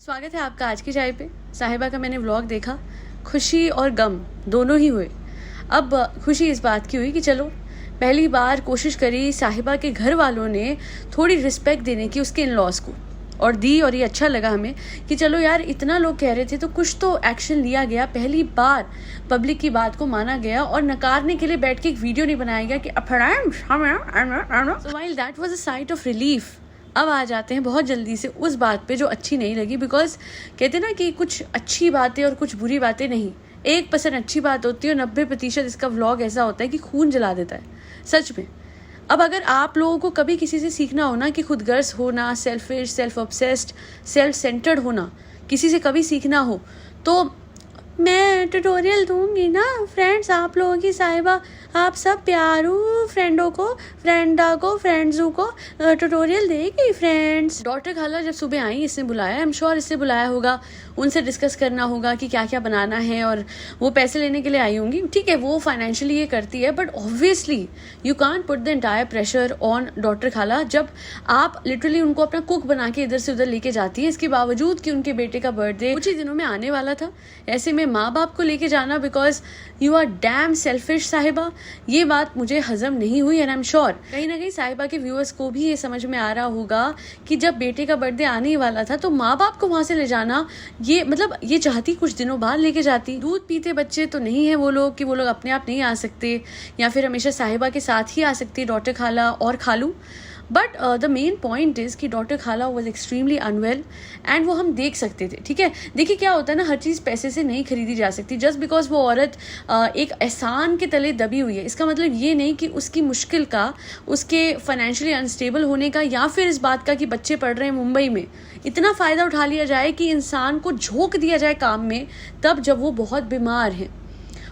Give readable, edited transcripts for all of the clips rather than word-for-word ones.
स्वागत है आपका आज की चाय पे। साहिबा का मैंने व्लॉग देखा, खुशी और गम दोनों ही हुए। अब खुशी इस बात की हुई कि चलो पहली बार कोशिश करी साहिबा के घर वालों ने थोड़ी रिस्पेक्ट देने की उसके इन लॉज को, और दी। और ये अच्छा लगा हमें कि चलो यार इतना लोग कह रहे थे तो कुछ तो एक्शन लिया गया। पहली बार पब्लिक की बात को माना गया और नकारने के लिए बैठ के एक वीडियो नहीं बनाया गया कि सो while that was a site of relief. अब आ जाते हैं बहुत जल्दी से उस बात पे जो अच्छी नहीं लगी, बिकॉज कहते ना कि कुछ अच्छी बातें और कुछ बुरी बातें नहीं, 1% अच्छी बात होती है और 90% इसका व्लॉग ऐसा होता है कि खून जला देता है सच में। अब अगर आप लोगों को कभी किसी से सीखना हो ना कि खुदगर्ज होना, selfish, self obsessed, self centred होना, किसी से कभी सीखना हो तो मैं ट्यूटोरियल दूंगी ना फ्रेंड्स आप लोगों की। साहिबा आप सब प्यारू फ्रेंडों को, फ्रेंड्सों को ट्यूटोरियल देगी फ्रेंड्स। डॉक्टर खाला जब सुबह आई इसने बुलाया, आई एम श्योर इससे बुलाया होगा, उनसे डिस्कस करना होगा कि क्या क्या बनाना है, और वो पैसे लेने के लिए आई होंगी। ठीक है, वो फाइनेंशियली ये करती है, but obviously you can't put the entire pressure on doctor खाला जब आप लिटरली उनको अपना कुक बना के इधर से उधर लेके जाती है, इसके बावजूद कि उनके बेटे का बर्थडे कुछ ही दिनों में आने वाला था। ऐसे में माँ बाप को लेके जाना, because you are damn selfish Sahiba, ये बात मुझे हजम नहीं हुई। एंड आई एम श्योर कहीं ना कहीं साहिबा के व्यूअर्स को भी ये समझ में आ रहा होगा कि जब बेटे का बर्थडे आने ही वाला था तो माँ बाप को वहां से ले जाना, ये मतलब ये चाहती कुछ दिनों बाद लेके जाती। दूध पीते बच्चे तो नहीं है वो लोग कि वो लोग अपने आप नहीं आ सकते, या फिर हमेशा साहिबा के साथ ही आ सकती डॉक्टर खाला और खालू। But the main point is कि डॉक्टर खाला वॉज एक्सट्रीमली अनवेल एंड वो हम देख सकते थे। ठीक है, देखिए क्या होता है ना, हर चीज़ पैसे से नहीं खरीदी जा सकती। जस्ट बिकॉज वो औरत एक एहसान के तले दबी हुई है, इसका मतलब ये नहीं कि उसकी मुश्किल का, उसके फाइनेंशियली अनस्टेबल होने का, या फिर इस बात का कि बच्चे पढ़ रहे हैं मुंबई में, इतना फ़ायदा उठा लिया जाए कि इंसान को झोंक दिया जाए काम में तब जब वो बहुत बीमार है।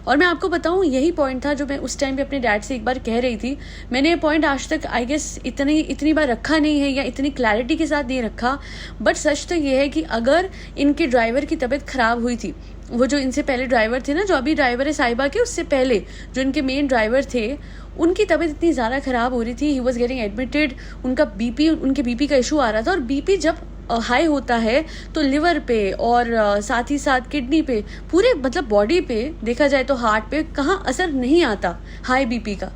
और मैं आपको बताऊं यही पॉइंट था जो मैं उस टाइम पे अपने डैड से एक बार कह रही थी। मैंने ये पॉइंट आज तक आई गेस इतनी बार रखा नहीं है या इतनी क्लैरिटी के साथ नहीं रखा, बट सच तो ये है कि अगर इनके ड्राइवर की तबीयत खराब हुई थी, वो जो इनसे पहले ड्राइवर थे ना, जो अभी ड्राइवर है साहिबा के, उससे पहले जो इनके मेन ड्राइवर थे, उनकी तबीयत इतनी ज़्यादा ख़राब हो रही थी, ही वॉज गेटिंग एडमिटेड, उनके बीपी का इशू आ रहा था। और बीपी जब हाई होता है तो लिवर पे और साथ ही साथ किडनी पे, पूरे मतलब बॉडी पे देखा जाए तो हार्ट पे कहाँ असर नहीं आता हाई बीपी का।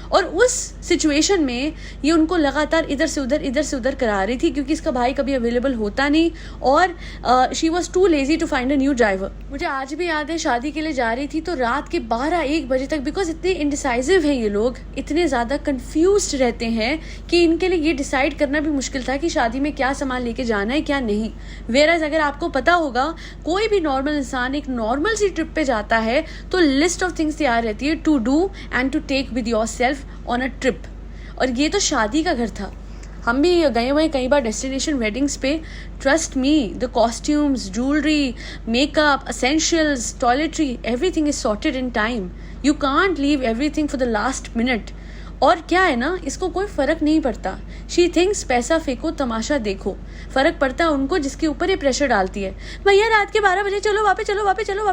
और उस सिचुएशन में ये उनको लगातार इधर से उधर करा रही थी, क्योंकि इसका भाई कभी अवेलेबल होता नहीं, और she was too lazy to find a new driver. मुझे आज भी याद है शादी के लिए जा रही थी तो रात के 12-1 बजे तक, बिकॉज इतने इंडिसाइसिव हैं ये लोग, इतने ज़्यादा कन्फ्यूज्ड रहते हैं कि इनके लिए ये डिसाइड करना भी मुश्किल था कि शादी में क्या सामान लेके जाना है क्या नहीं। वेराज अगर आपको पता होगा, कोई भी नॉर्मल इंसान एक नॉर्मल सी ट्रिप पे जाता है तो लिस्ट ऑफ थिंग्स तैयार रहती है to do and to take with yourself on a trip. और ये तो शादी का घर था, हम भी गए हुए कई बार डेस्टिनेशन वेडिंग्स पे। Trust me, the costumes, jewellery, makeup, essentials, toiletry, everything is sorted in time. You can't leave everything for the last minute. और क्या है ना, इसको कोई फर्क नहीं पड़ता। शी थिंक्स पैसा फेंको तमाशा देखो, फर्क पड़ता है उनको जिसके ऊपर ये प्रेशर डालती है। भैया रात के 12 बजे चलो, वापस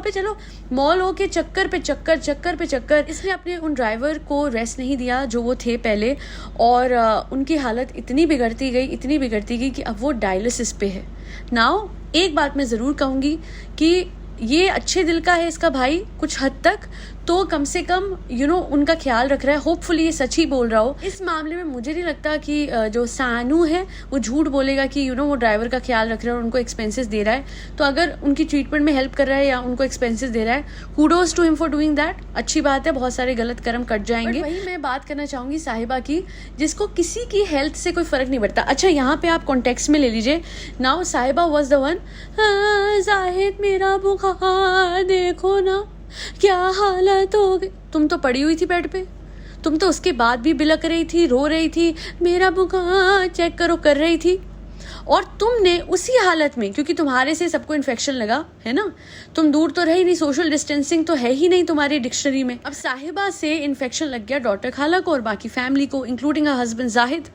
चलो। मॉलों के चक्कर पे चक्कर। इसने अपने उन ड्राइवर को रेस्ट नहीं दिया जो वो थे पहले, और उनकी हालत इतनी बिगड़ती गई कि अब वो डायलिसिस पे है। नाउ एक बात मैं ज़रूर कहूँगी कि ये अच्छे दिल का है इसका भाई कुछ हद तक, तो कम से कम उनका ख्याल रख रहा है। होपफुली ये सच ही बोल रहा हो। इस मामले में मुझे नहीं लगता कि जो सानू है वो झूठ बोलेगा कि वो ड्राइवर का ख्याल रख रहा है और उनको एक्सपेंसेस दे रहा है। तो अगर उनकी ट्रीटमेंट में हेल्प कर रहा है या उनको एक्सपेंसेस दे रहा है, kudos to him for doing that, अच्छी बात है। बहुत सारे गलत कर्म कट जाएंगे। वही मैं बात करना चाहूंगी साहिबा की, जिसको किसी की हेल्थ से कोई फर्क नहीं पड़ता। अच्छा, यहाँ पे आप कॉन्टेक्स्ट में ले लीजिए। नाउ साहिबा वॉज द वन, जाहिद मेरा बुखार देखो ना क्या हालत हो गई। तुम तो पड़ी हुई थी बेड पे, तुम तो उसके बाद भी बिलक रही थी, रो रही थी, मेरा बुखार चेक करो कर रही थी। और तुमने उसी हालत में, क्योंकि तुम्हारे से सबको इन्फेक्शन लगा है ना, तुम दूर तो रही नहीं, सोशल डिस्टेंसिंग तो है ही नहीं तुम्हारी डिक्शनरी में। अब साहिबा से इन्फेक्शन लग गया डॉक्टर खाला को और बाकी फैमिली को, including her husband Zahid.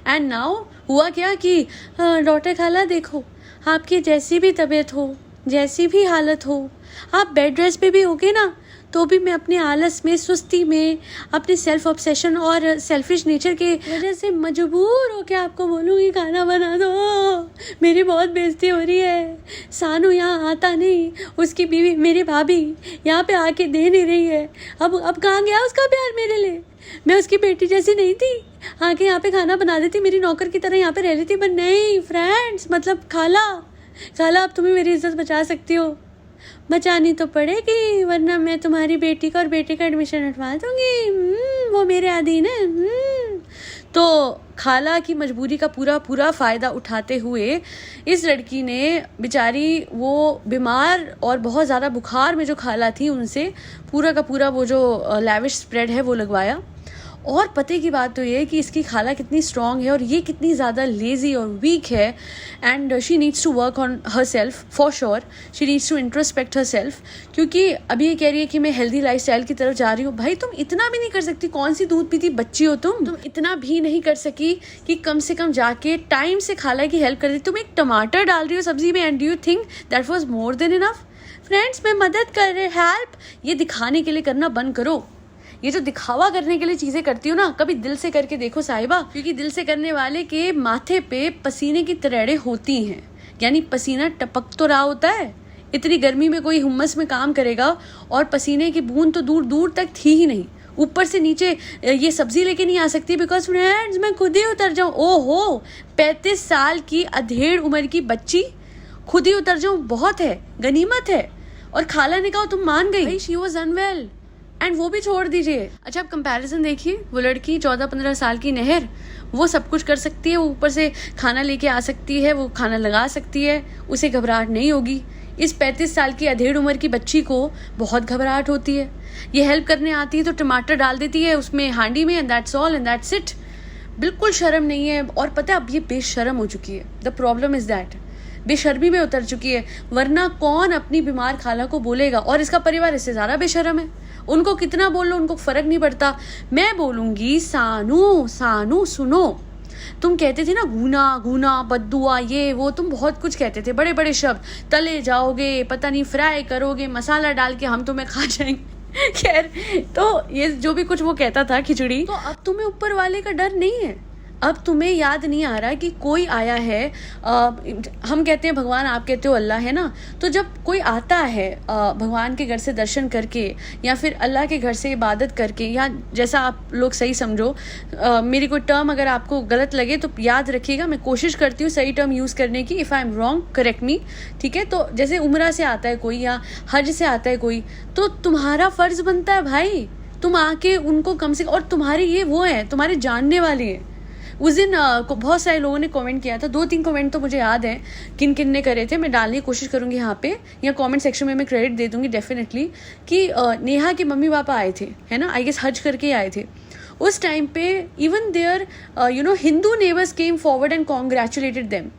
And now हुआ क्या कि डॉक्टर खाला देखो, आपकी जैसी भी तबीयत हो, जैसी भी हालत हो, आप बेड रेस्ट पे भी होगे ना, तो भी मैं अपने आलस में, सुस्ती में, अपने सेल्फ ऑब्सेशन और सेल्फिश नेचर के वजह से मजबूर हो के आपको बोलूँगी खाना बना दो, मेरी बहुत बेइज्जती हो रही है, सानू यहाँ आता नहीं, उसकी बीवी मेरी भाभी यहाँ पे आके दे नहीं रही है, अब कहाँ गया उसका प्यार मेरे लिए, मैं उसकी बेटी जैसी नहीं थी, आके यहाँ पे खाना बना देती, मेरी नौकर की तरह यहाँ पे रह लेती। बट नहीं फ्रेंड्स, मतलब खाला अब तुम्हें मेरी इज्जत बचा सकती हो, बचानी तो पड़ेगी, वरना मैं तुम्हारी बेटी का और बेटे का एडमिशन हटवा दूंगी, वो मेरे अधीन है। तो खाला की मजबूरी का पूरा फ़ायदा उठाते हुए इस लड़की ने बेचारी वो बीमार और बहुत ज़्यादा बुखार में जो खाला थी उनसे पूरा का पूरा वो जो लैविश स्प्रेड है वो लगवाया। और पते की बात तो ये है कि इसकी खाला कितनी स्ट्रॉन्ग है और ये कितनी ज़्यादा लेज़ी और वीक है, and she needs to work on herself for sure, she needs to introspect herself, क्योंकि अभी ये कह रही है कि मैं हेल्दी लाइफस्टाइल की तरफ जा रही हूँ। भाई तुम इतना भी नहीं कर सकती, कौन सी दूध पीती बच्ची हो तुम इतना भी नहीं कर सकी कि कम से कम जाके टाइम से खाला की हेल्प कर दी। तुम एक टमाटर डाल रही हो सब्जी में, and do you think that was more than enough? Friends, मैं मदद कर रहे, हेल्प, ये दिखाने के लिए करना बंद करो। ये जो दिखावा करने के लिए चीजें करती हो ना, कभी दिल से करके देखो साहिबा, क्योंकि दिल से करने वाले के माथे पे पसीने की तरेड़े होती हैं, यानी पसीना टपक तो रहा होता है। इतनी गर्मी में कोई हुम्मस में काम करेगा और पसीने की बूंद तो दूर दूर तक थी ही नहीं, ऊपर से नीचे ये सब्जी लेके नहीं आ सकती, बिकॉज फ्रेंड्स मैं खुद ही उतर जाऊं। ओहो, 35 साल की अधेड़ उम्र की बच्ची, खुद ही उतर जाऊं बहुत है, गनीमत है। और खाला ने कहा तुम मान गई, शी वॉज अनवेल, एंड वो भी छोड़ दीजिए। अच्छा, आप कंपैरिजन देखिए, वो लड़की 14-15 साल की नहर, वो सब कुछ कर सकती है, वो ऊपर से खाना लेके आ सकती है, वो खाना लगा सकती है, उसे घबराहट नहीं होगी। इस 35 साल की अधेड़ उम्र की बच्ची को बहुत घबराहट होती है। ये हेल्प करने आती है तो टमाटर डाल देती है उसमें हांडी में, and that's all and that's it. बिल्कुल शर्म नहीं है। और पता है अब ये बेशर्म हो चुकी है, द प्रॉब्लम इज दैट, बेशर्मी में उतर चुकी है। वरना कौन अपनी बीमार खाला को बोलेगा, और इसका परिवार इससे ज़्यादा बेशर्म है, उनको कितना बोल लो उनको फर्क नहीं पड़ता। मैं बोलूंगी सानू सुनो, तुम कहते थे ना घूना बद्दुआ ये वो, तुम बहुत कुछ कहते थे, बड़े बड़े शब्द, तले जाओगे, पता नहीं फ्राई करोगे, मसाला डाल के हम तुम्हें खा जाएंगे। खैर, तो ये जो भी कुछ वो कहता था खिचड़ी, तो अब तुम्हें ऊपर वाले का डर नहीं है। अब तुम्हें याद नहीं आ रहा कि कोई आया है, हम कहते हैं भगवान, आप कहते हो अल्लाह, है ना। तो जब कोई आता है भगवान के घर से दर्शन करके या फिर अल्लाह के घर से इबादत करके, या जैसा आप लोग सही समझो, मेरी कोई टर्म अगर आपको गलत लगे तो याद रखिएगा, मैं कोशिश करती हूँ सही टर्म यूज़ करने की। If I am wrong correct मी, ठीक है। तो जैसे उम्रा से आता है कोई या हज से आता है कोई, तो तुम्हारा फ़र्ज़ बनता है भाई, तुम आके उनको कम से, और तुम्हारे ये वो है, तुम्हारे जानने वाले हैं। उस दिन बहुत सारे लोगों ने कमेंट किया था, 2-3 कमेंट तो मुझे याद है किन किन ने करे थे, मैं डालने की कोशिश करूंगी यहाँ पे, या कमेंट सेक्शन में मैं क्रेडिट दे दूंगी डेफिनेटली, कि नेहा के मम्मी पापा आए थे, है ना, आई गेस हज करके आए थे। उस टाइम पे even their Hindu neighbours came forward and congratulated them.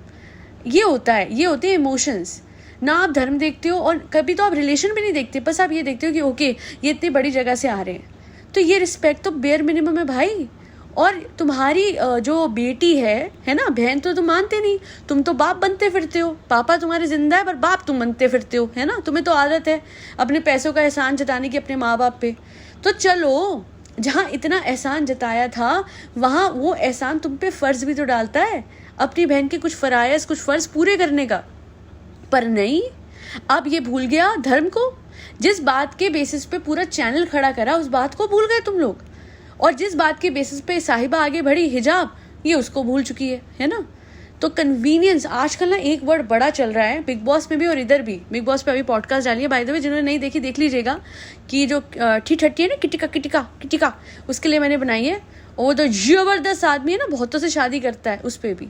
ये होता है, ये होते हैं इमोशंस। ना आप धर्म देखते हो और कभी तो आप रिलेशन भी नहीं देखते, बस आप ये देखते हो कि ओके ये इतनी बड़ी जगह से आ रहे हैं, तो ये रिस्पेक्ट तो बेयर मिनिमम है भाई। और तुम्हारी जो बेटी है ना, बहन तो तुम मानते नहीं, तुम तो बाप बनते फिरते हो, पापा तुम्हारे जिंदा है पर बाप तुम बनते फिरते हो, है ना। तुम्हें तो आदत है अपने पैसों का एहसान जताने की अपने माँ बाप पे। तो चलो, जहाँ इतना एहसान जताया था वहाँ वो एहसान तुम पे फ़र्ज़ भी तो डालता है अपनी बहन के कुछ फ़राइज़, कुछ फ़र्ज़ पूरे करने का। पर नहीं, अब ये भूल गया धर्म को। जिस बात के बेसिस पे पूरा चैनल खड़ा करा, उस बात को भूल गए तुम लोग। और जिस बात के बेसिस पे साहिबा आगे बढ़ी, हिजाब, ये उसको भूल चुकी है ना। तो कन्वीनियंस आजकल ना एक वर्ड बड़ा चल रहा है, बिग बॉस में भी और इधर भी। बिग बॉस पे अभी पॉडकास्ट डाली है, बाय द वे जिन्होंने नहीं देखी देख लीजिएगा, कि जो ठिठट्टी है ना, किटिका उसके लिए मैंने बनाई है। और तो जबरदस्त आदमी है ना, बहुतों से शादी करता है, उस पर भी।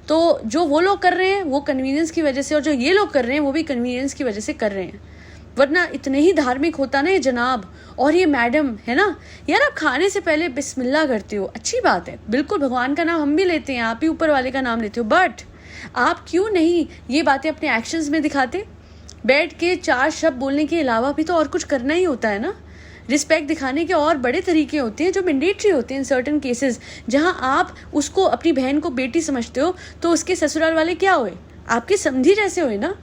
तो जो वो लोग कर रहे हैं वो कन्वीनियंस की वजह से, और जो ये लोग कर रहे हैं वो भी कन्वीनियंस की वजह से कर रहे हैं। वरना इतने ही धार्मिक होता ना ये जनाब और ये मैडम, है ना। यार आप खाने से पहले बिस्मिल्लाह करते हो, अच्छी बात है, बिल्कुल भगवान का नाम हम भी लेते हैं, आप ही ऊपर वाले का नाम लेते हो, बट आप क्यों नहीं ये बातें अपने एक्शंस में दिखाते। बैठ के 4 शब्द बोलने के अलावा भी तो और कुछ करना ही होता है ना। रिस्पेक्ट दिखाने के और बड़े तरीके होते हैं जो मैंडेटरी होते हैं इन सर्टेन केसेस। जहां आप उसको, अपनी बहन को बेटी समझते हो, तो उसके ससुराल वाले क्या हुए, आपके समधी जैसे हुए ना।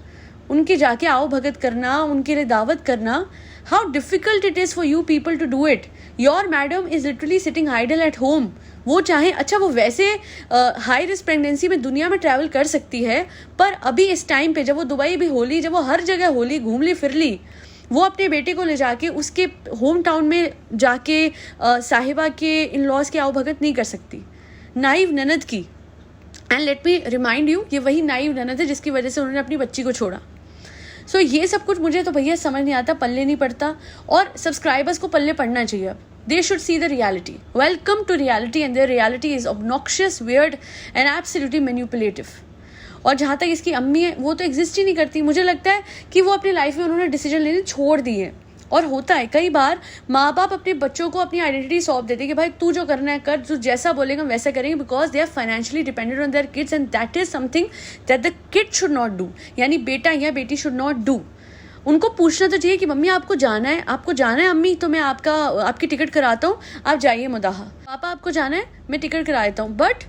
उनके जाके आओ भगत करना, उनके लिए दावत करना, how difficult it is for you people to do it, your madam is literally sitting idle at home. वो चाहे, अच्छा वो वैसे हाई रिस्क प्रेगनेंसी में दुनिया में ट्रैवल कर सकती है, पर अभी इस टाइम पे जब वो दुबई भी होली, जब वो हर जगह होली घूम ली फिर ली, वो अपने बेटे को ले जाके उसके होम टाउन में जाके साहिबा के इन लॉज की आवभगत नहीं कर सकती। नाइव ननद की, and let me remind you, ये वही नाइव ननद है जिसकी वजह से उन्होंने अपनी बच्ची को छोड़ा। सो ये सब कुछ मुझे तो भैया समझ नहीं आता, पल्ले नहीं पड़ता, और सब्सक्राइबर्स को पल्ले पड़ना चाहिए। अब they should see the reality. Welcome to reality, and their reality is obnoxious, weird and absolutely manipulative. और जहाँ तक इसकी अम्मी है, वो तो एग्जिस्ट ही नहीं करती। मुझे लगता है कि वो अपनी लाइफ में उन्होंने डिसीजन लेने छोड़ दिए। और होता है कई बार माँ बाप अपने बच्चों को अपनी आइडेंटिटी सौंप देते हैं कि भाई तू जो करना है कर, तू जैसा बोलेगा वैसा करेंगे, because they are financially dependent on their kids, and that is something that the kid should not do. यानी बेटा या बेटी शुड नॉट डू। उनको पूछना तो चाहिए कि मम्मी आपको जाना है अम्मी, तो मैं आपकी टिकट कराता हूँ, आप जाइए मुदाहा। पापा आपको जाना है, मैं टिकट करा देता हूँ, बट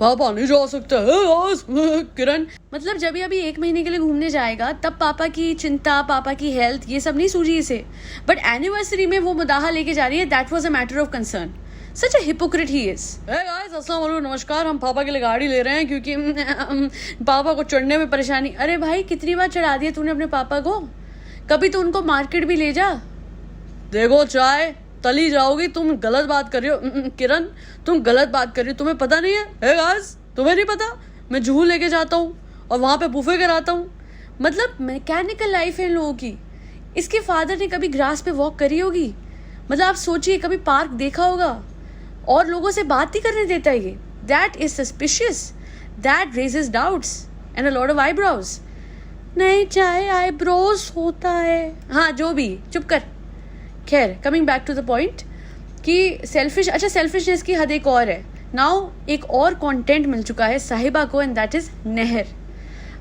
पापा नहीं जा सकते है किरण। मतलब जब अभी 1 महीने के लिए घूमने जाएगा तब पापा की चिंता, पापा की हेल्थ, ये सब नहीं सूझी इसे, बट एनिवर्सरी में वो मुदाहा लेके जा रही है। That was a matter of concern. Such a hypocrite he is. Hey guys, अस्सलाम वालेकुम, नमस्कार। हम पापा के लिए गाड़ी ले रहे हैं क्योंकि पापा को चढ़ने में परेशानी। अरे भाई कितनी बार चढ़ा दिया तूने अपने पापा को, कभी तो उनको मार्केट भी ले जा। देखो चाय तली जाओगी, तुम गलत बात कर रही हो किरण, तुम गलत बात कर रही हो, तुम्हें पता नहीं है। हे गाइस, तुम्हें नहीं पता, मैं जूहू लेके जाता हूँ और वहाँ पे बुफे कराता हूँ। मतलब मैकेनिकल लाइफ है इन लोगों की। इसके फादर ने कभी ग्रास पे वॉक करी होगी? मतलब आप सोचिए, कभी पार्क देखा होगा और लोगों से बात ही करने देता है ये। That is suspicious, that raises doubts and a lot of eyebrows. नहीं, चाहे आईब्रोज होता है, हाँ जो भी, चुप कर। खैर, coming back to the point कि सेल्फिशनेस की हद एक और है। नाउ एक और कंटेंट मिल चुका है साहिबा को, एंड दैट इज नहर।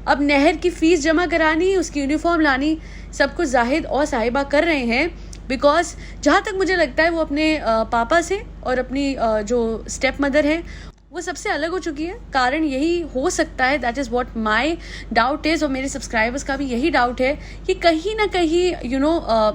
अब नहर की फीस जमा करानी, उसकी यूनिफॉर्म लानी, सब कुछ जाहिद और साहिबा कर रहे हैं, बिकॉज जहाँ तक मुझे लगता है वो अपने पापा से और अपनी जो स्टेप मदर है वो सबसे अलग हो चुकी है। कारण यही हो सकता है, that is what my doubt is, और मेरे सब्सक्राइबर्स का भी यही डाउट है कि कहीं ना कहीं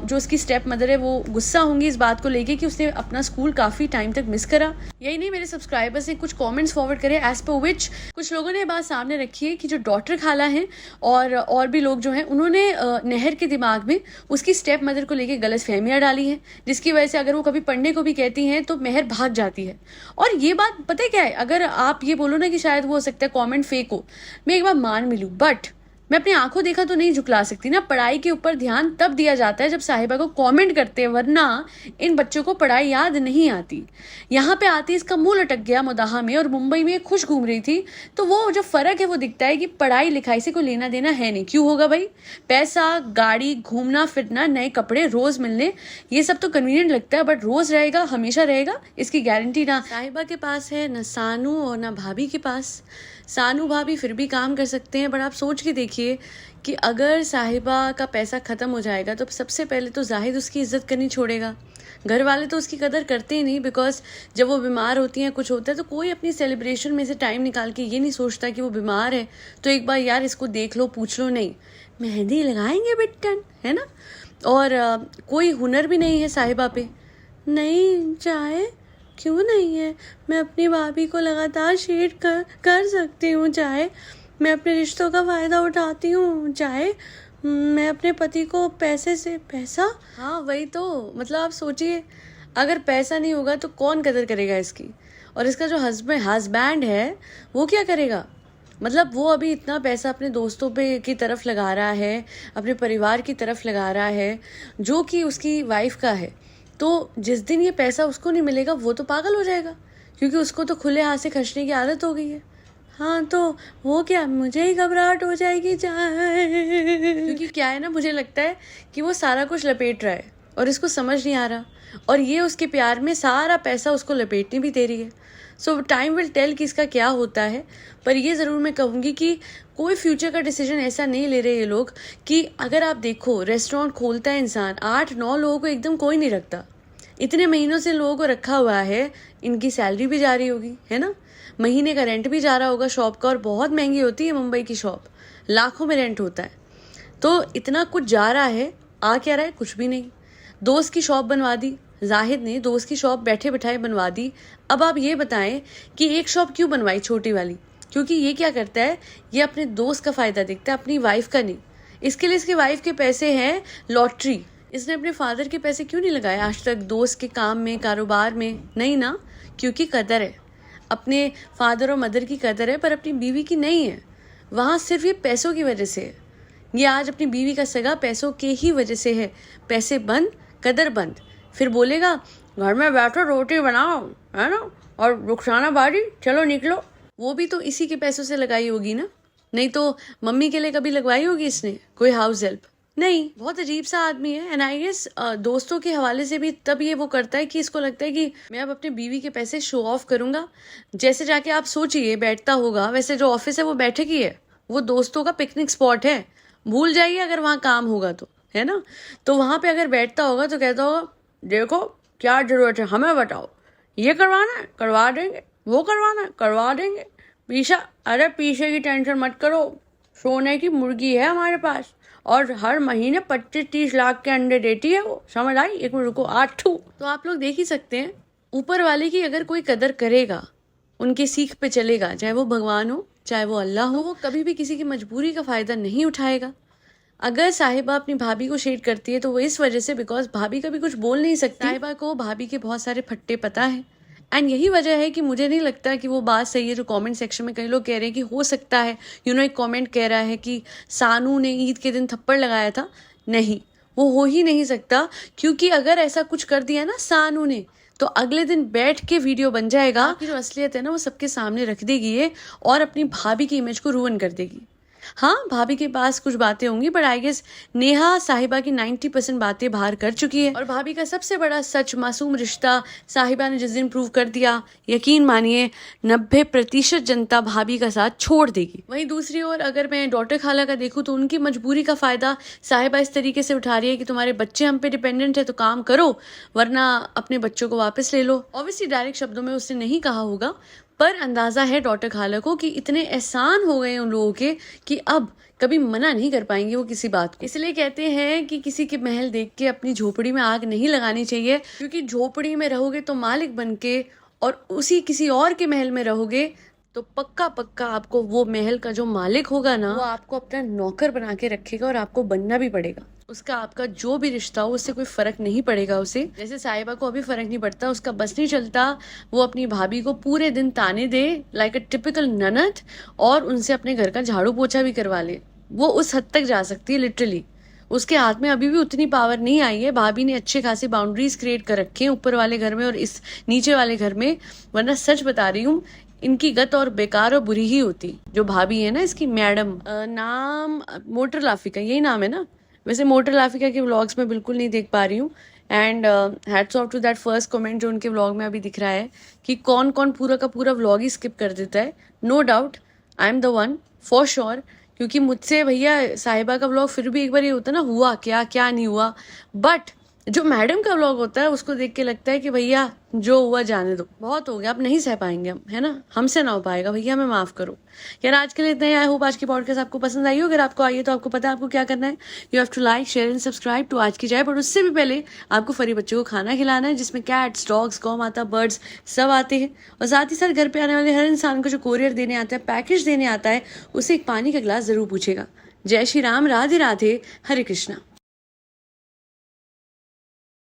जो उसकी स्टेप मदर है वो गुस्सा होंगी इस बात को लेके कि उसने अपना स्कूल काफ़ी टाइम तक मिस करा। यही नहीं, मेरे सब्सक्राइबर्स ने कुछ कॉमेंट्स फॉरवर्ड करे, एज पर विच कुछ लोगों ने बात सामने रखी है कि जो डॉटर खाला हैं और भी लोग जो हैं, उन्होंने नहर के दिमाग में उसकी स्टेप मदर को लेकर गलत फहमियाँ डाली हैं, जिसकी वजह से अगर वो कभी पढ़ने को भी कहती हैं तो महर भाग जाती है। और ये बात पता है क्या है, अगर आप ये बोलो ना कि शायद वो हो सकता है कमेंट फेक हो, मैं एक बार मान मिलूं, बट मैं अपनी आंखों देखा तो नहीं झुकला सकती ना। पढ़ाई के ऊपर ध्यान तब दिया जाता है जब साहिबा को कमेंट करते हैं, वरना इन बच्चों को पढ़ाई याद नहीं आती। यहाँ पे आती इसका मुंह लटक गया मुदाहा में और मुंबई में खुश घूम रही थी, तो वो जो फर्क है वो दिखता है कि पढ़ाई लिखाई से कोई लेना देना है नहीं। क्यों होगा भाई? पैसा, गाड़ी, घूमना फिरना, नए कपड़े रोज मिलने, ये सब तो कन्वीनियंट लगता है, बट रोज रहेगा, हमेशा रहेगा, इसकी गारंटी ना साहिबा के पास है, ना सानू और ना भाभी के पास। सानू भाभी फिर भी काम कर सकते हैं, बट आप सोच के देखिए कि अगर साहिबा का पैसा ख़त्म हो जाएगा तो सबसे पहले तो जाहिद उसकी इज्जत करनी छोड़ेगा। घर वाले तो उसकी कदर करते ही नहीं, बिकॉज जब वो बीमार होती हैं, कुछ होता है, तो कोई अपनी सेलिब्रेशन में से टाइम निकाल के ये नहीं सोचता कि वो बीमार है तो एक बार यार इसको देख लो, पूछ लो। नहीं, मेहंदी लगाएंगे बिट्टन, है ना। और कोई हुनर भी नहीं है साहिबा पे। नहीं, चाहे क्यों नहीं है, मैं अपनी भाभी को लगातार शेड कर सकती हूँ, चाहे मैं अपने रिश्तों का फ़ायदा उठाती हूँ, चाहे मैं अपने पति को पैसे से पैसा। हाँ वही तो, मतलब आप सोचिए, अगर पैसा नहीं होगा तो कौन कदर करेगा इसकी। और इसका जो हस्बैंड है वो क्या करेगा? मतलब वो अभी इतना पैसा अपने दोस्तों पे की तरफ लगा रहा है, अपने परिवार की तरफ लगा रहा है, जो कि उसकी वाइफ का है। तो जिस दिन ये पैसा उसको नहीं मिलेगा वो तो पागल हो जाएगा, क्योंकि उसको तो खुले हाथ से खर्चने की आदत हो गई है। हाँ तो वो क्या, मुझे ही घबराहट हो जाएगी क्योंकि क्या है ना, मुझे लगता है कि वो सारा कुछ लपेट रहा है और इसको समझ नहीं आ रहा, और ये उसके प्यार में सारा पैसा उसको लपेटने भी दे रही है। सो टाइम विल टेल कि इसका क्या होता है, पर ये ज़रूर मैं कहूँगी कि कोई फ्यूचर का डिसीजन ऐसा नहीं ले रहे ये लोग कि अगर आप देखो रेस्टोरेंट खोलता है इंसान, 8-9 लोगों को एकदम कोई नहीं रखता। इतने महीनों से लोगों को रखा हुआ है, इनकी सैलरी भी जा रही होगी, है ना, महीने का रेंट भी जा रहा होगा शॉप का, और बहुत महंगी होती है मुंबई की शॉप, लाखों में रेंट होता है। तो इतना कुछ जा रहा है, आ क्या रहा है? कुछ भी नहीं। दोस्त की शॉप बनवा दी, जाहिद ने दोस्त की शॉप बैठे बिठाए बनवा दी। अब आप ये बताएं कि एक शॉप क्यों बनवाई छोटी वाली? क्योंकि ये क्या करता है, ये अपने दोस्त का फ़ायदा देखता है, अपनी वाइफ का नहीं। इसके लिए इसकी वाइफ के पैसे हैं लॉटरी। इसने अपने फादर के पैसे क्यों नहीं लगाए आज तक दोस्त के काम में, कारोबार में? नहीं ना, क्योंकि कदर है। अपने फादर और मदर की कदर है, पर अपनी बीवी की नहीं है। वहाँ सिर्फ ये पैसों की वजह से है। ये आज अपनी बीवी का सगा पैसों के ही वजह से है। पैसे बंद, कदर बंद। फिर बोलेगा घर में बैठो रोटी बनाओ, है ना, और रुखसाना बाजी, चलो निकलो। वो भी तो इसी के पैसों से लगाई होगी ना, नहीं तो मम्मी के लिए कभी लगवाई होगी इसने कोई हाउस हेल्प? नहीं। बहुत अजीब सा आदमी है। एंड आई गेस दोस्तों के हवाले से भी तब ये वो करता है कि इसको लगता है कि मैं अब अपने बीवी के पैसे शो ऑफ करूंगा। जैसे जाके आप सोचिए बैठता होगा, वैसे जो ऑफिस है वो बैठक ही है, वो दोस्तों का पिकनिक स्पॉट है। भूल जाइए अगर वहाँ काम होगा तो, है ना। तो वहाँ पे अगर बैठता होगा तो कहता होगा देखो क्या जरूरत है हमें बताओ, ये करवाना है करवा देंगे, वो करवाना है करवा देंगे। पीछा, अरे पीछे की टेंशन मत करो, सोने की मुर्गी है हमारे पास और हर महीने 25-30 लाख के अंडे देती है वो, समझ आई? एक मिनट रुको, 8। तो आप लोग देख ही सकते हैं, ऊपर वाले की अगर कोई कदर करेगा, उनके सीख पे चलेगा, चाहे वो भगवान हो चाहे वो अल्लाह हो, वो कभी भी किसी की मजबूरी का फ़ायदा नहीं उठाएगा। अगर साहिबा अपनी भाभी को शेड करती है तो वो इस वजह से, बिकॉज भाभी कभी कुछ बोल नहीं सकती। साहिबा को भाभी के बहुत सारे फट्टे पता है, एंड यही वजह है कि मुझे नहीं लगता कि वो बात सही है जो कमेंट सेक्शन में कई लोग कह रहे हैं कि हो सकता है। एक कमेंट कह रहा है कि सानू ने ईद के दिन थप्पड़ लगाया था। नहीं, वो हो ही नहीं सकता, क्योंकि अगर ऐसा कुछ कर दिया ना सानू ने, तो अगले दिन बैठ के वीडियो बन जाएगा कि जो असलियत है ना वो सबके सामने रख देगी ये, और अपनी भाभी की इमेज को रूइन कर देगी। हाँ, भाभी के पास कुछ बातें होंगी, बट आई गेस नेहा साहिबा की 90% बातें बाहर कर चुकी है। और भाभी का सबसे बड़ा सच, मासूम रिश्ता साहिबा ने जिस दिन प्रूव कर दिया, यकीन मानिए 90% जनता भाभी का साथ छोड़ देगी। वहीं दूसरी ओर अगर मैं डॉटर खाला का देखूँ तो उनकी मजबूरी का फायदा साहिबा इस तरीके से उठा रही है कि तुम्हारे बच्चे हम पे डिपेंडेंट है तो काम करो, वरना अपने बच्चों को वापस ले लो। ऑब्वियसली डायरेक्ट शब्दों में उसने नहीं कहा होगा, पर अंदाजा है डॉटर खाला को कि इतने एहसान हो गए उन लोगों के कि अब कभी मना नहीं कर पाएंगे वो किसी बात को। इसलिए कहते हैं कि किसी के महल देख के अपनी झोपड़ी में आग नहीं लगानी चाहिए, क्योंकि झोपड़ी में रहोगे तो मालिक बन के, और उसी किसी और के महल में रहोगे तो पक्का पक्का आपको वो महल का जो मालिक होगा ना, वो आपको अपना नौकर बना के रखेगा और आपको बनना भी पड़ेगा। उसका आपका जो भी रिश्ता हो उससे कोई फर्क नहीं पड़ेगा उसे। जैसे साहिबा को अभी फर्क नहीं पड़ता, उसका बस नहीं चलता वो अपनी भाभी को पूरे दिन ताने दे लाइक अ टिपिकल ननद, और उनसे अपने घर का झाड़ू पोछा भी करवा ले। वो उस हद तक जा सकती है लिटरली। उसके हाथ में अभी भी उतनी पावर नहीं आई है। भाभी ने अच्छे खासी बाउंड्रीज क्रिएट कर रखे हैं ऊपर वाले घर में और इस नीचे वाले घर में, वरना सच बता रही हूँ इनकी गत और बेकार और बुरी ही होती। जो भाभी है ना इसकी, मैडम, नाम मोटर लाफिका, यही नाम है ना। वैसे मोटर लाफिका के व्लॉग्स में बिल्कुल नहीं देख पा रही हूँ, and hats off to that first comment जो उनके व्लॉग में अभी दिख रहा है कि कौन कौन पूरा का पूरा व्लॉग ही स्किप कर देता है। No doubt I am the one for sure, क्योंकि मुझसे भैया साहिबा का व्लॉग फिर भी एक बार ये होता है ना, हुआ क्या क्या नहीं हुआ, बट जो मैडम का व्लॉग होता है उसको देख के लगता है कि भैया जो हुआ जाने दो, बहुत हो गया, अब नहीं सह पाएंगे हम, है ना, हमसे ना हो पाएगा भैया, हमें माफ करो। यार आज के लिए इतना ही। आई होप आज की पॉडकास्ट आपको पसंद आई हो। अगर आपको आई है तो आपको पता है आपको क्या करना है। You have to like, share and subscribe to आज की जाए। बट उससे भी पहले आपको फरी बच्चों को खाना खिलाना है, जिसमें कैट्स, डॉग्स, गौ माता, बर्ड्स सब आते हैं, और साथ ही साथ घर पे आने वाले हर इंसान को जो कोरियर देने आता है, पैकेज देने आता है, उसे एक पानी का गिलास जरूर पूछेगा। जय श्री राम, राधे राधे, हरे कृष्णा।